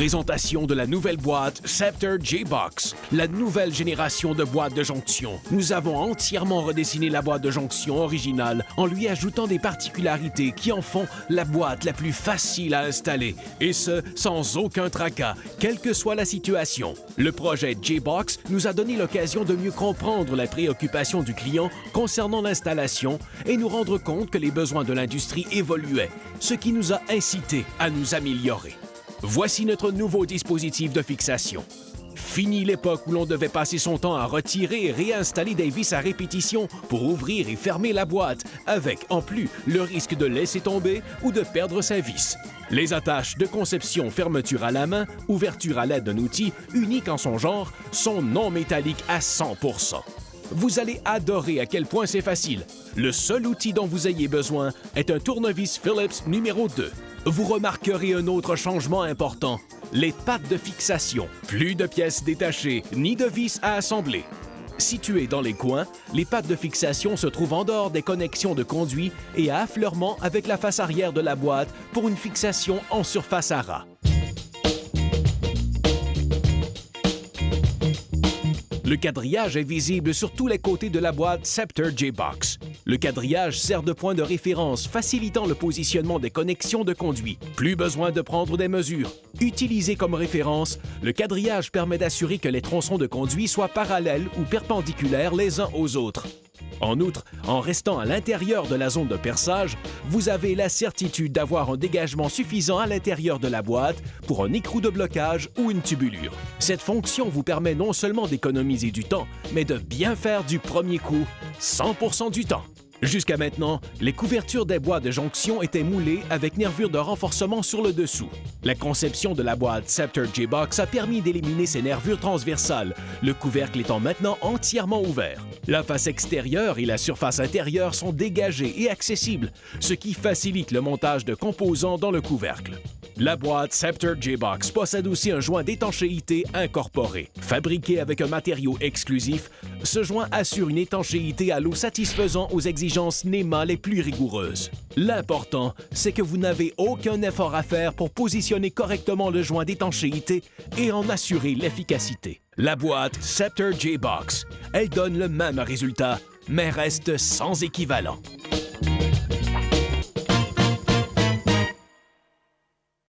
Présentation de la nouvelle boîte Scepter J-Box, la nouvelle génération de boîtes de jonction. Nous avons entièrement redessiné la boîte de jonction originale en lui ajoutant des particularités qui en font la boîte la plus facile à installer, et ce, sans aucun tracas, quelle que soit la situation. Le projet J-Box nous a donné l'occasion de mieux comprendre la préoccupation du client concernant l'installation et nous rendre compte que les besoins de l'industrie évoluaient, ce qui nous a incités à nous améliorer. Voici notre nouveau dispositif de fixation. Fini l'époque où l'on devait passer son temps à retirer et réinstaller des vis à répétition pour ouvrir et fermer la boîte, avec, en plus, le risque de laisser tomber ou de perdre sa vis. Les attaches de conception fermeture à la main, ouverture à l'aide d'un outil unique en son genre, sont non métalliques à 100%. Vous allez adorer à quel point c'est facile. Le seul outil dont vous ayez besoin est un tournevis Phillips numéro 2. Vous remarquerez un autre changement important, les pattes de fixation. Plus de pièces détachées, ni de vis à assembler. Situées dans les coins, les pattes de fixation se trouvent en dehors des connexions de conduit et à affleurement avec la face arrière de la boîte pour une fixation en surface à ras. Le quadrillage est visible sur tous les côtés de la boîte Scepter J-Box. Le quadrillage sert de point de référence, facilitant le positionnement des connexions de conduit. Plus besoin de prendre des mesures. Utilisé comme référence, le quadrillage permet d'assurer que les tronçons de conduit soient parallèles ou perpendiculaires les uns aux autres. En outre, en restant à l'intérieur de la zone de perçage, vous avez la certitude d'avoir un dégagement suffisant à l'intérieur de la boîte pour un écrou de blocage ou une tubulure. Cette fonction vous permet non seulement d'économiser du temps, mais de bien faire du premier coup, 100% du temps. Jusqu'à maintenant, les couvertures des boîtes de jonction étaient moulées avec nervures de renforcement sur le dessous. La conception de la boîte Scepter J-Box a permis d'éliminer ces nervures transversales, le couvercle étant maintenant entièrement ouvert. La face extérieure et la surface intérieure sont dégagées et accessibles, ce qui facilite le montage de composants dans le couvercle. La boîte Scepter J-Box possède aussi un joint d'étanchéité incorporé. Fabriqué avec un matériau exclusif, ce joint assure une étanchéité à l'eau satisfaisant aux exigences NEMA les plus rigoureuses. L'important, c'est que vous n'avez aucun effort à faire pour positionner correctement le joint d'étanchéité et en assurer l'efficacité. La boîte Scepter J-Box, elle donne le même résultat, mais reste sans équivalent.